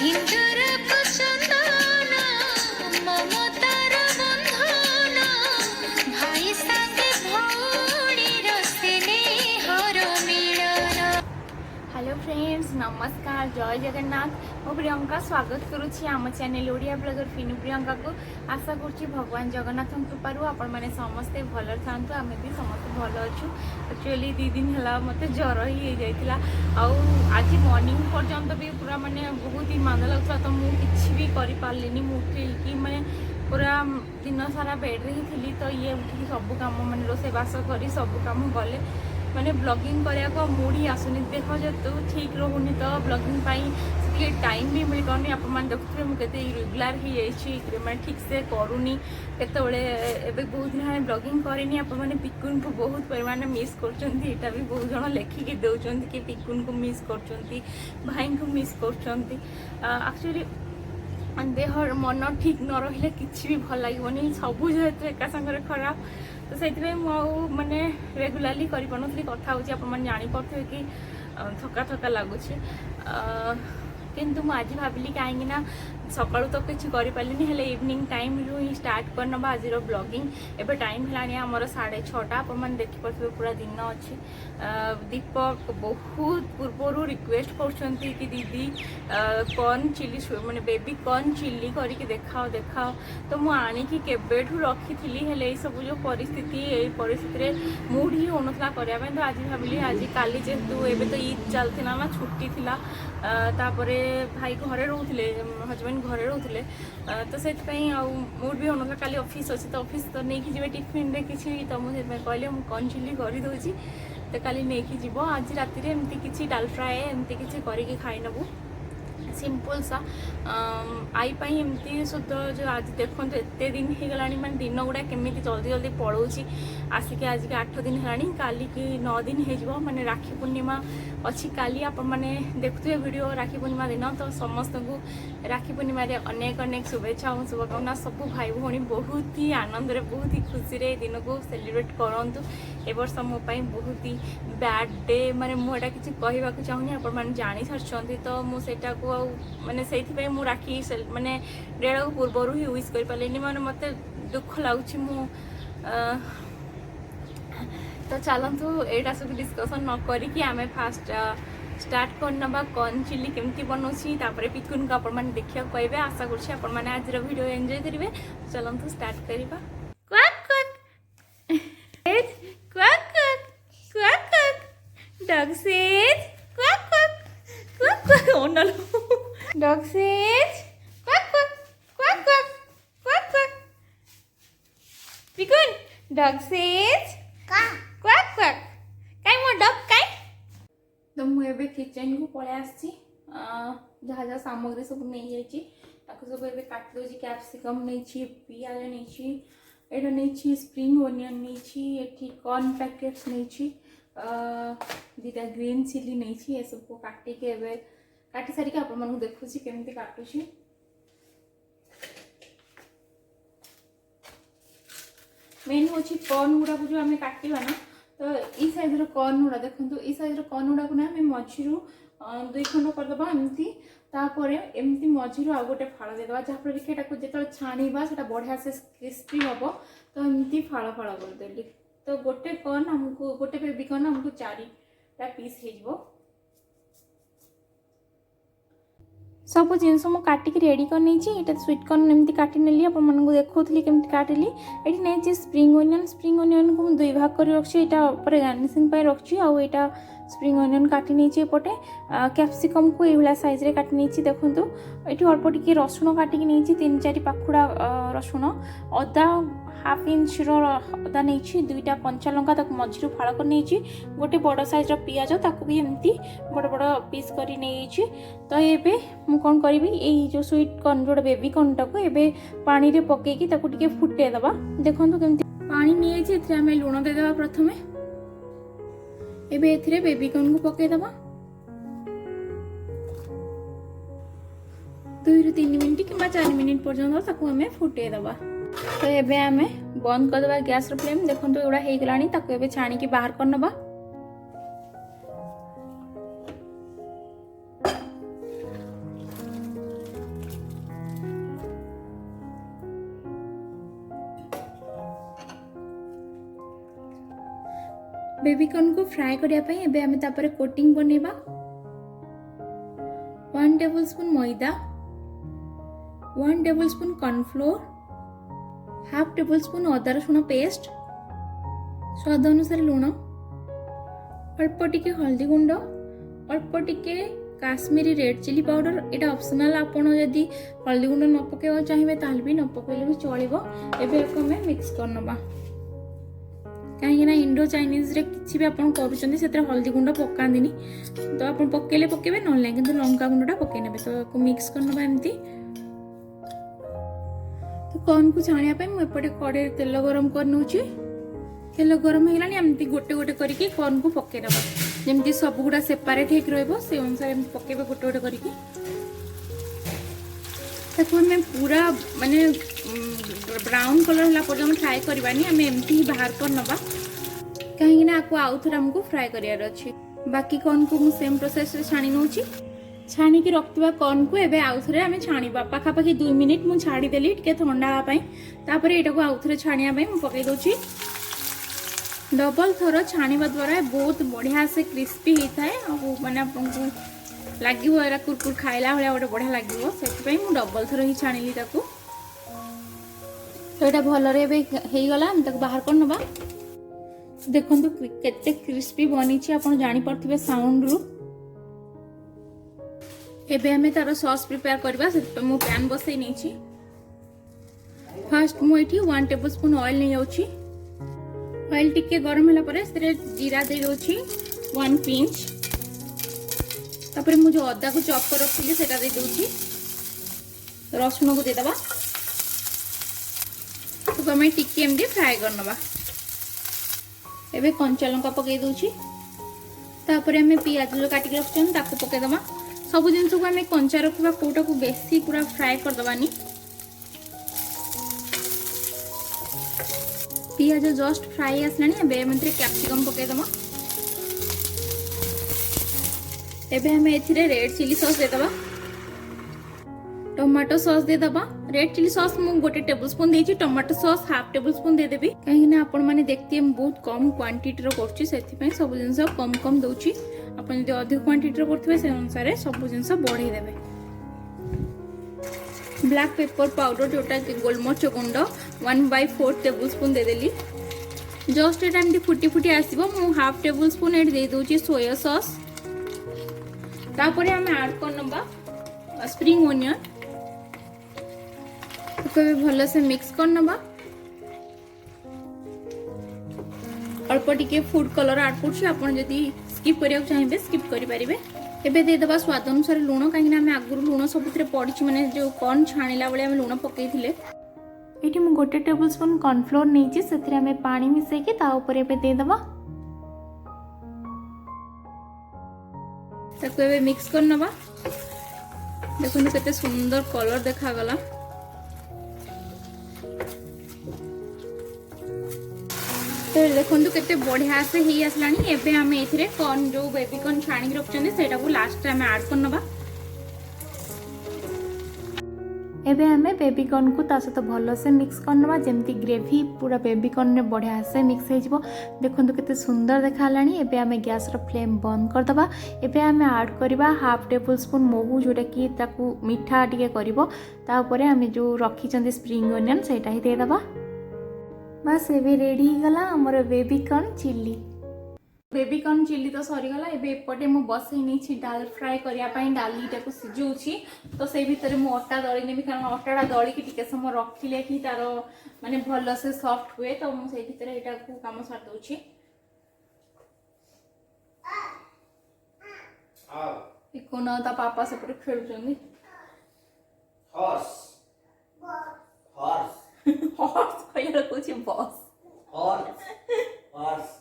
সিন্দুর চন্দন মমতার বন্ধন ভাই সাথে ভৌণীর স্নেহর মিলন। हेलो फ्रेंड्स, नमस्कार, जय जगन्नाथ। मु प्रियंका स्वागत करुच्ची आम चैनल ओडिया ब्लॉगर फिनु प्रियंका को। आशा करुच्ची भगवान जगन्नाथ कृपारू आपण मैंने समस्ते भल था। आम भी समस्त भल अच्छु। एक्चुअली 2 दिन है मत ज्वर ही जाता आज मॉर्निंग पर्यंत भी पूरा माने बहुत ही मांदा लगता। तो मुझे भी करें उठिकी माने पूरा दिन सारा बेड्रे ही थी। तो ये उठिकी सब कम मैंने रोषेबास कर सब कम गले मैंने ब्लॉगिंग करने को मूड ही आसुनी। देख जो ठीक रोनी तो ब्लॉगिंग से टाइम भी मिल पानी। आप देखुए मुझे रेगुलर हो जाए मैं ठीक से करूनी केत बहुत दिन है ब्लॉगिंग करेनी। आपने पिकुन को बहुत परिमाण मिस कर भी बहुत जन लेखिकी दौरान कि पिकुन को मिस कर भाई को मिस कर एक्चुअली देह मन ठीक न रही किसी भी भल लगे सबू जेहतु एका सागर खराब। तो से माने रेगुलाली कर कथा हो जापारे कि थका थका लगुच। किंतु मुझे आज भाविली कहीं सका तो किसी करें इवनिंग टाइम रू ही स्टार्ट करना आज ब्लॉगिंग। एबे टाइम है आमर 6:30 आप देखिपे पूरा दिन अच्छी। दीपक बहुत पूर्वर रिक्वेस्ट कर दीदी कॉर्न चिली माने बेबी कॉर्न चिली करके देखाओ देखाओ। तो मुझे केबेठू रखी थी सब जो परिस्थिति मूड ही होना करने। तो आज भाविली आज काली जेहेतु एबे तो ईद चलता ना छुट्टी थिला तापरे भाई घरे रोते हजबैंड घरे रोते। तो से मूड भी होना काली ऑफिस अच्छे। तो ऑफिस तो नहीं जी टिफिन रे किसी तो मुझे कहले मुझे कॉर्न चिली कर दूसरी तो काली नहीं जीव। आज राति एमती किसी डाल फ्राए एमती किसी करके खाई नबू सिंपल सा आई पाई एमती शुद्ध जो आज देखो एत दिन हो गला मैं दिन गुड़ा केमी जल्दी जल्दी पड़ोची आसिक आज के 8 दिन है काली की 9 दिन हो माने राखी पूर्णिमा अच्छी काली आप मैंने देखुए वीडियो राखी पूर्णिमा दिन। तो समस्त को राखी पूर्णिमा अनेक अनेक शुभेच्छा और शुभकामना। सब भाई भौणी बहुत ही आनंद बहुत ही खुशी रे दिन को सेलिब्रेट करूँ। ए वर्ष मोपाई बहुत ही बैड डे माने मुझे किसी कहवाक चाहूनी आप जानी सारी। तो मुझे माने से राखी माने 1.5 पूर्वर ही विश कर पारे माने मत दुख लगुच। तो चलतु यहाँ सब डिस्कसन न करी आम फास्ट स्टार्ट करना कॉर्न चिली केमती बनाऊँगी पिकुन को आप देखा कहे। आशा कर आज वीडियो एंजॉय करेंगे। चलतु स्टार्ट करवा। Dog says quack quack quack quack. Oh no! Dog says quack quack quack quack quack quack. Pikun. Dog says quack quack quack. Kai mo dog kai? तो मुझे किचन को पलि आसी जहाँ जहाँ सामग्री सब नहीं जाइए सब ए काट दूसरी कैप्सिकम नहीं पियाज नहीं एटा नहीं स्प्रिंग ओनियन नहीं कॉर्न पैकेट्स नहीं 2टा ग्रीन चिली नहीं ये सब को काटिक काटी सारिक आप देखुची केमती काटुची। मेन हूँ कॉर्न गुड़ा को जो आम काटा ना तो ये साइज कॉर्न गुड़ा देखो ये साइज कॉर्न गुड़ा को ना आम मझी 2 खंड करदे एमती एमती मझी आ गोटे फाड़ देदेबा जहाँफल कि जो छाणीबा से बढ़िया से क्रिस्पी हम। तो एमती फाड़ फाड़ करदेली तो गोटे कॉर्न हमको गोटे बेबी कॉर्न हमको 4टा पीस हो सब जिनस मुझे काटिक रेडी कर नहीं। स्वीट कॉर्न एमती काटी नेली आप देखी केमती काटिली। ये नहीं स्प्रिंग ओनियन को 2 भाग कर रखी यहाँ गार्निशिंग रखी आईटा स्प्रिंग ओनियन काटी नहीं एपटे कैप्सिकम को ये साइज रे काटी नहीं। देखो ये अल्प टिके रसुण काटिक नहीं 3-4 पाखुड़ा रसुण अदा 1/2 इंच अदा नहीं 2टा कंचा लंका मझी फाड़ कर नहीं गोटे बड़ साइज पियाज ताकू भी एमती बड़ बड़ पीस कर नहीं। तो ये मु कौन करी यही जो स्वीट कॉर्न जोड़ा बेबी कॉर्न टाक पानी रे पकईकी टिके फुटे दबा। देखो केमती पानी नहीं आम लुण देदेबा प्रथमे एबे बेबी कॉर्न को पकई दबा 2-3 मिनिट कि 4 मिनिट पर्यंत ताकू आम फुटे दबा। तो ये आम बंद करदे गैस फ्लेम। देखो एगुड़ा हो गला छाणी बाहर कर नबा। बेबीकॉर्न को फ्राए करने एबे आमे तापर कोटिंग बनेबा 1 टेबलस्पून मैदा 1 टेबलस्पून कॉर्नफ्लोर हाफ टेबलस्पून अदा रसुण पेस्ट स्वाद अनुसार लुण अल्प टिके हल्दी गुंड अल्प टिके काश्मीरी रेड चिली पाउडर एटा ऑप्शनल आपण यदि हल्दी गुंड न पकेबा चाहिए ताल भी न पकेले भी चलिबो। एबे हमें मिक्स करनबा कहीं ना इंडो चाइनीज रे किछि भी आपण करूछन्ती सेतरे हल्दी गुंड पकांदिनी तो आपण पकेले पकेबे न ले किंतु लंका गुंडटा पके नेबे तो को मिक्स करनबा एम्ति। तो कॉर्न को छाणिया पे मु एपटे कड़े तेल गरम कर नउची तेल गरम हो गलानी एम्ति गोटे गोटे करके कॉर्न को पके दबा जेमति सब गुडा सेपरेट हेक रहबो से अनुसार एम्ति पकेबे गोटे गोटे करके ताको हमें पूरा माने ब्राउन कलर होला पर्यंत फ्राई करबानी हमें एम्ति ही बाहर कर नबा कहीं ना आपको आउ थोड़ा हमको फ्राई करियार अछि। बाकी कॉर्न को मु सेम प्रोसेस रे छाणी नउची छाणी की रखतबा कॉर्न को एबे आउ थरे हमें छाणीबा पाखा पाखी 2 मिनिट मु छाडी देली टिके ठंडा हा पई तापर एटा को आउ थरे छाणिया पई मु पकै दोची। डबल थर छाणीबा द्वारा बहुत बढ़िया से क्रिस्पी होता है माने आपको लागिवो एरा कुरकुर खाइला भलिया गोटे बढ़िया लागिवो सेति पई मु डबल थर ही छाणीली ताकू। तो एटा भल रे बे हेई गला हम तक बाहर कर नबा देखंतु केते क्रिस्पी बनी छी आपण जानि परथिबे साउंड रु। एबे हमें तार सॉस प्रिपेयर करबा से मु पैन बसै नै छी। फर्स्ट मु एठी 1 टेबलस्पून ऑयल नै जाउची ऑयल टिके गरम होला परे सेरे जीरा दे दोची 1 पिंच तापर मु जो अदा को चॉप कर रखिली सेटा दे दोची रसुण को दे दबा तो हमें टिके एमडी फ्राई करनबा। एबे कंचा लंका पके दोची तापर हमें प्याज जो काटी के रखछन ताको पके दबा सब जिंस को हमें कंचा रखबा कोटा को बेसी पूरा फ्राई कर दबानी। पियाज जस्ट फ्राई आसलानी एबे मंत्रे कैप्सिकम पके दमा एबे हमें एथिरे रेड चिली सॉस दे दबा टमाटो सॉस दे दबा रेड चिली सॉस मु गोटे टेबलस्पून देछि टमाटो सॉस हाफ टेबलस्पून दे देबी कहीं ना आपण माने देखते हम बहुत कम क्वांटिटी रो करछि सेति पय सब जिंस कम कम दोछि आपण जदि अधिक क्वांटिटी रो करथिबे से अनुसार सब जिंस बढ़ाई देबे। ब्लैक पेपर पाउडर जोटा कि गोलमरिच गुंड 1/4 टेबलस्पून दे देली जस्ट एटा एमती फुटी फुटी आसीबो मु हाफ टेबलस्पून एड दे दोछि सोया सॉस तापर हम ऐड करनबा स्प्रिंग ओनियन तो भलो से मिक्स करनबा अल्प टिके फूड कलर ऐड करछि आपण जदि स्किप करिया चाहिबे स्किप करि परिबे। एबे दे दबा स्वाद अनुसार लूण कहीं आम आगुरी लुण सबुथिरे पड़ी माने जो कॉर्न छाणिला बेले आम लुण पकईथिले ये मुझे गोटे टेबलस्पून कॉर्नफ्लोर नहीं से आम पानी मिसेकी ता ऊपर एबे दे दबा ताको एबे मिक्स कर नबा देखो केते सुंदर कलर देखा गला। तो देखो केते बढ़िया से ही आसलानी एबे आम एथिरे कॉर्न जो बेबी कॉर्न छाणी रखछन सेटा को लास्ट में ऐड कर नबा एबे हमें बेबी कॉर्न को ता सहित भल से मिक्स करनबा जेमती ग्रेवी पूरा बेबी कॉर्न ने बढ़िया से मिक्स हो जिवो देखंतु केते सुंदर देखालानी। एबे हमें गैस रो फ्लेम बंद कर दबा एबे हमें ऐड करबा हाफ टेबलस्पून महू जोटा कि ताकू मीठा टिके करबो ता ऊपर हमें जो रखी चंदी स्प्रिंग ओनियन सेटा ही दे दबा बस एबे रेडी ही गला हमर baby corn chilli. Baby corn chilli तो सरीगला एबे एपटे मु बसई नहीं छी डाल फ्राई करिया पई डालीटा को सिजौछि तो से भीतर मु अटा दଳି नेबी कारण अटाडा दଳି कि टिके समय रखिले कि तार माने भलो से सॉफ्ट हुए तो मु से भीतर एटा को काम सार दउछि। इकोना ता पापा से पर खेलुछन्दी हॉर्स हॉर्स हॉर्स कहिया कोछि बॉस हॉर्स हॉर्स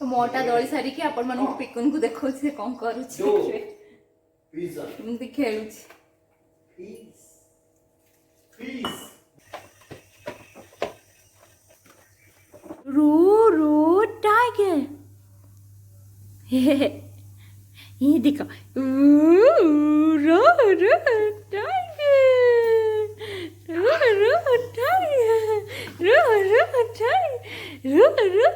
तो मोटा दଳି सारी कि आपण मन को पिकुन को देखौ से कोन करू छी पिज्जा एमती खेलु छी प्लीज रो रो टाइगर ये देखो रो रो टाइगर रो रो टाइगर रो रो टाइगर ये tiger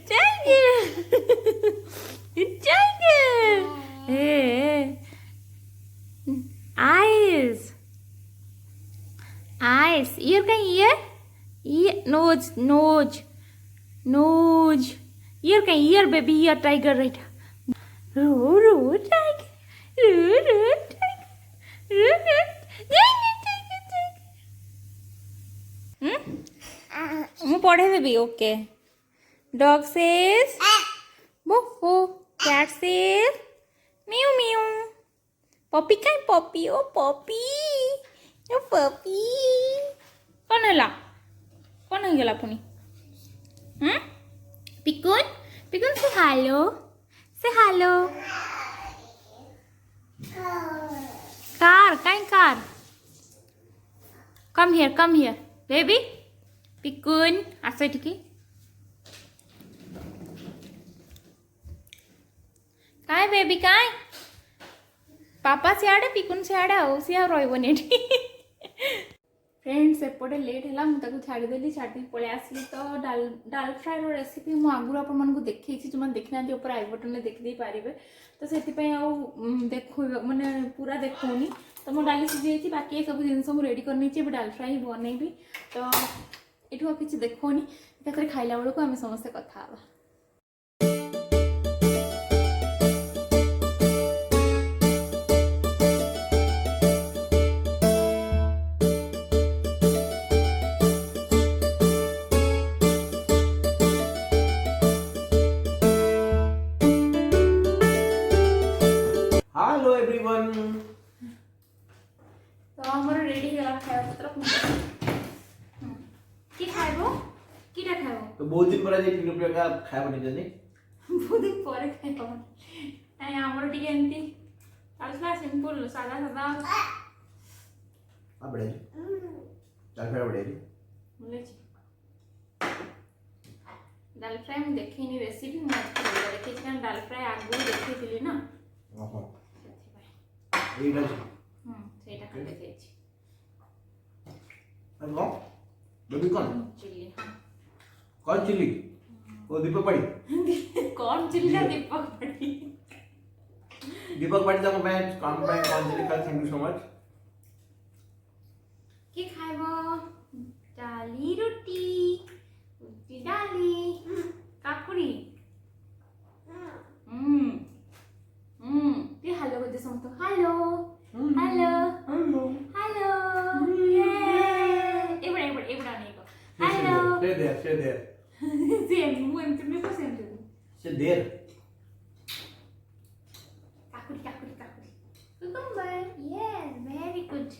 tiger eyes eyes ear का ear nose ear का ear baby ear tiger right ro tiger ମୁଁ ପଢ଼େଇ ଦେବି ଓକେ dog says ବୋ cat says meow meow puppy କାଇଁ ପପି ଓ ପପି କ'ଣ ହେଲା କ'ଣ ହେଇଗଲା ପୁଣି ପିକୁନ ସେ ହାଲୋ कार काई कार कम हियर बेबी पिकुन आस एठिकी काय बेबी काय पापा सियाड़े पिकुन सियाड़े आउ सी आ रही फ्रेंड्स एपटे लेट है मुझे छाड़देली छाड़ी पलि आसली तो डाल फ्राए रेसिपी मुझे आगुरी आपको देखी जो मैंने देखी ना ऊपर आई बटन में देखी पारे तो से देख मैंने पूरा देखनी तो मो डाली सीझी बाकी सब जिन मुझे रेडी कर डाल फ्राए ही बनईबी तो ये किसी देखनी एकाथरे खाइला बेलू आम समस्ते कथा हेलो एवरीवन तो हमर रेडी है खाया पत्र की खाइबो कीटा खाइबो तो बहुत दिन पर आज एक रुपया का खाया बनी जल्दी बहुत दिन पर खाइबो आई हमर टिके एंती आलसा सिंपल सादा सादा आ बड़े दाल फ्राई बड़े बोले छी दाल फ्राई में देखिनी रेसिपी मैं देखि छी दाल फ्राई आगु देखिथिली ना ओहो सेटा एटा सेटा कर देखै छी अब वो बेबी कौन चिल्ली कौन चिल्ली वो दीपक पाड़ी कौन चिल्ली ना दीपक पाड़ी तो मैं काम पे कौन चिल्ली का थैंक यू सो मच की खाइबो डाली रोटी डाली काकुड़ी ती हेलो बोलते समस्त हेलो हेलो हेलो एबड़ा नहीं को हेलो stay there सेम मु एमती में को सेम stay there काकुड़ी कुकुम्बर यस वेरी गुड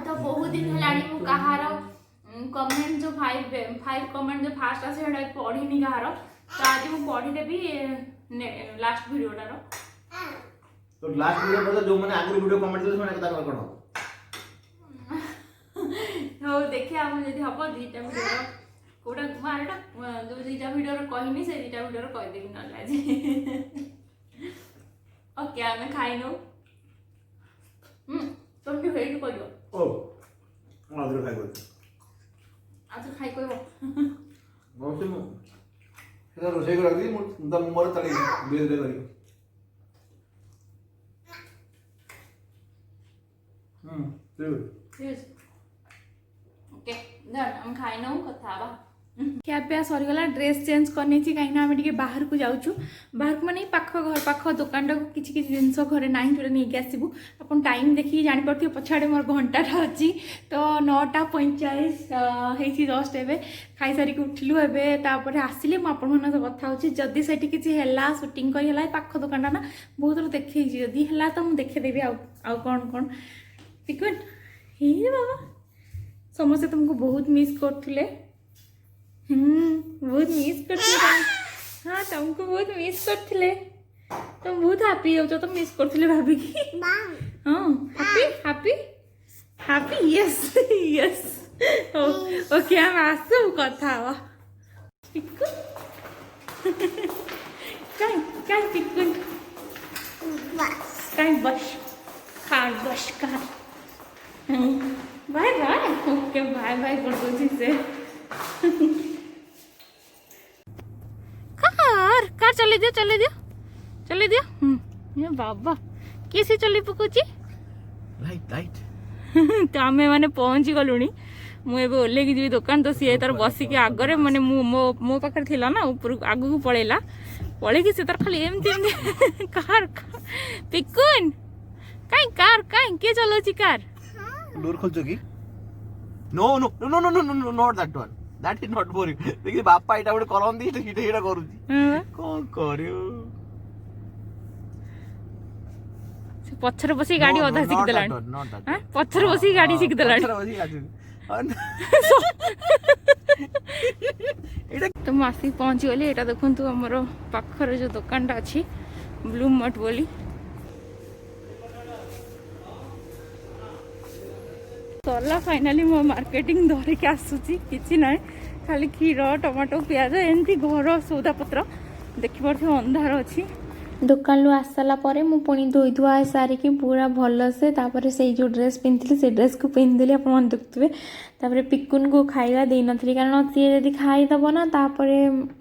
तो बहुत दिन हेलाणी मु कहारो कमेंट जो 5 कमेंट जो फास्ट आसे हेडा पढ़ी नि कहारो तो आज मु पढ़ी देबी लास्ट वीडियोटार तो लास्ट वीडियो पर जो मैंने आगुरी वीडियो कमेंट देले माने कथा कोन हो देखिए हम जदि हबो दीटा वीडियो कोडा मारटा जो दीटा वीडियो रो कहिनी से दीटा वीडियो रो कहि देबी न लाजी ओके आमे खाइ नो तुम भी हेड को दो ओ आदर खाइ गो आज खाइ कोइबो बहुत मु सेटा रोसे कर रखी मुंदा मोर तले बेल दे करी ठीक ओके डन हम खाइ नो कथा बा क्या पे सरीगला ड्रेस चेंज करनी थी कहीं आम टे बाहर को जाऊँ बाहर को माने पाख घर पाख दुकान टाक किसी किसी जिन घरे ना जो नहीं आसबू आप टाइम देखिए जापर पछाड़े मोर घंटाटा अच्छी तो 9:45 जस्ट एवं खाई सारिक उठिलु एवं आसिले मुझे कथा हो जदि से किसी है सुटिंग कर पाख दुकान ना बहुत थोड़ा देखे जदि है तो मुझे देखेदेवी आउ कौन कौन पिकुन हे बाबा समस्ते तुमको बहुत मिस करते बहुत मिस करते हाँ तुमको बहुत मिस करते तुम बहुत हैप्पी हो तुम मिस करते भाभी हाँ happy happy happy yes yes okay हम आसू कथा पिकुन काय काय पिकुन कहीं बस कार बस car bye bye okay bye bye कर दो से कार कार चले दियो ये बाबा कैसे चली पकोची लाइट तो आम मैंने पहुँची गलुणी मुझे ओल्ल जी दुकान तो सी तार बसिक आगे मैंने मो पाखे थी ना ऊपर आग को पलैला पलैकी से तार खाली एमती कार पिकुन कहीं कार कहीं किए चलाउची कार डोर खोलছো কি no no no no no no not that one that is not for you देखि बापा एटा गोटे करंदी एटा करूची कोन करियो पछर बसी गाड़ी अधा शिख देलानी पछर बसी गाड़ी शिख देलानी तो मैं आसिक पहुँची गली यहाँ देखु आमर पाखर जो दुकानटा अच्छी ब्लू मट बोली सरला फाइनाली मो मार्केटिंग धरिक आसूची किसी ना खाली क्षीर टमाटो पियाज एमती घर सौदा पत्र देखिए अंधार अच्छी दुकान आसाला मु पुणी धोई धुआ सारिकी पूरा भलसे तापर से जो ड्रेस पिंधि से ड्रेस को पिंधिली आप देखुए तापर पिकुन को खाଇବା दे नथली कारण सी यदि खाईदब ना तापर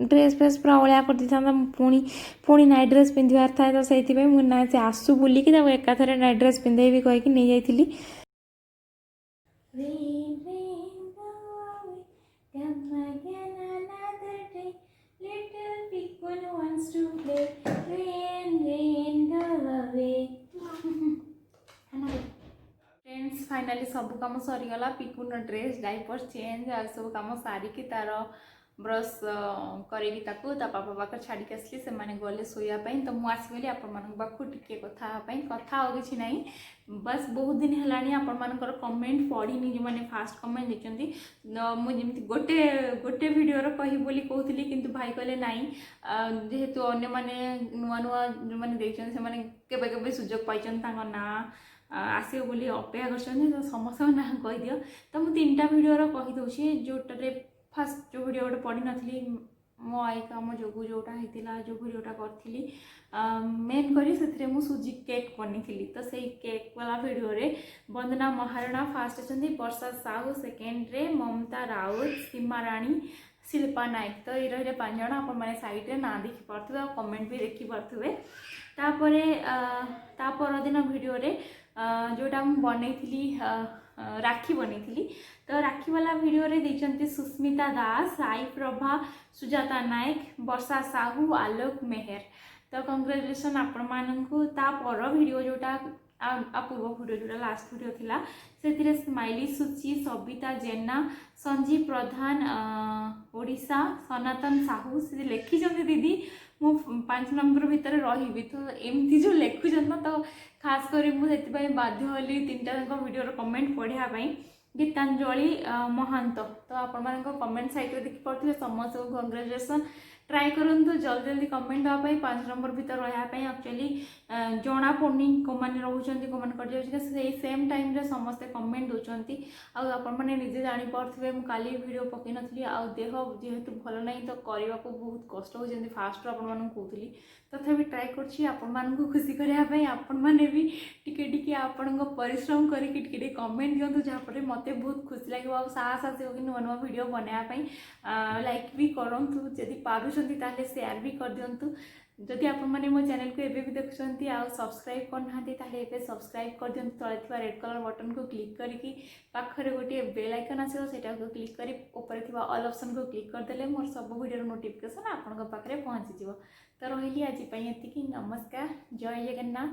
ड्रेस फ्रेस पूरा अलिया कर देता पुणी पुणी नाइट ड्रेस पिंधार था तो से मुझे से आसू बुलिकी एकाथरे नाइट ड्रेस पिंधेबी कहीकि नहीं जाइली फ्रेंड्स फाइनाली सब कम सरीगला पिकुन ड्रेस डाइपर चेंज आ सब कम सारिकी तार ब्रश करेगी ताकू ता पापा पाख छाड़ी आसली से माने गले सोयापाई तो मुझे आसगली आपण पाखु टिके कथा आ कि ना बस बहुत दिन है आपण मानकर कमेंट पढ़ी जो मैंने फास्ट कमेंट देखते मुझे गोटे गोटे भिडर कही बोली कहती किंतु भाई कहले नाई जेहेतु अन्य माने नुआ नुआ जो मैंने देखते से माने केबे केबे सुजोग पाइछन तांको ना आसो बोली अपेक्षा कर समस्त ना कहीदिव तो मुझे 3टा भिडर कहीदे जोटे फास्ट जो भिडियो गोटे पढ़ी नी मो आई कम जो जोटा होता जो भिडियोटा करी मेन करी से मु सुजी केक बनी तो से केक वाला भिडियो रे वंदना महाराणा फास्ट अच्छा वर्षा साहू सेकेंड रे ममता राउत सीमा राणी शिल्पा नायक तो ये रही 5 जन आप सैड्रे ना देखी पारे कमेंट भी देखी पारे तापर दिन भिडियो रे जोटा बनई राखी बनई तो राखी वाला भिडियो रे देखते सुस्मिता दास साई प्रभा सुजाता नायक वर्षा साहू आलोक मेहर तो कंग्रेचुलेसन आपण मानू तापर भिडियो जोटा पूर्व भिडियो जोटा लास्ट भिडियो थिला से स्माइली सुची सबिता जेना संजीव प्रधान ओडिशा सनातन साहू से लिखिं दीदी मु 5 नंबर भितर रही तो एमती जो लिखुन तो खास करी मुझे बाध्य हली 3टा भिडियो कमेंट पढ़ाई गीतांजलि महांत तो आपण कमेंट साइट देखी पारे समस्त को कंग्रेचुलेसन ट्राए करूँ जल्दी जल्दी कमेंट देवाई 5 नंबर भर रही एक्चुअली जना पड़नी कौन रोचे कौन कर सेम टाइम रे समस्ते कमेंट दौरान आपने निजे जापारे मुझे काली वीडियो पकई नी आ देह जेहेतु भल ना तो करने को बहुत कष्ट हो फास्ट कहती तथापि ट्राए कर खुशी करने आपण मैंने भी टिके आपण परिश्रम करके कमेंट दिंतु जहाँफल मत बहुत खुशी लगे और साहस आसो कि नुआ नुआ भिडियो बनायापी लाइक भी करूँ जदि पार्टी शेयर भी कर दिंतु जदि आपण मैंने मो चैनल को एबे भी देखुंत आ सब्सक्राइब करना सब्सक्राइब कर दिखाँ तले रेड कलर बटन को क्लिक करके पाखरे गोटे बेल आइकन आसो सेटा को क्लिक करी ऊपर थिबा ऑल ऑप्शन को क्लिक करदेले मोर सब वीडियो नोटिफिकेशन आपण पाखे पहुँची जीव तो रही आज एति नमस्कार जय जगन्नाथ।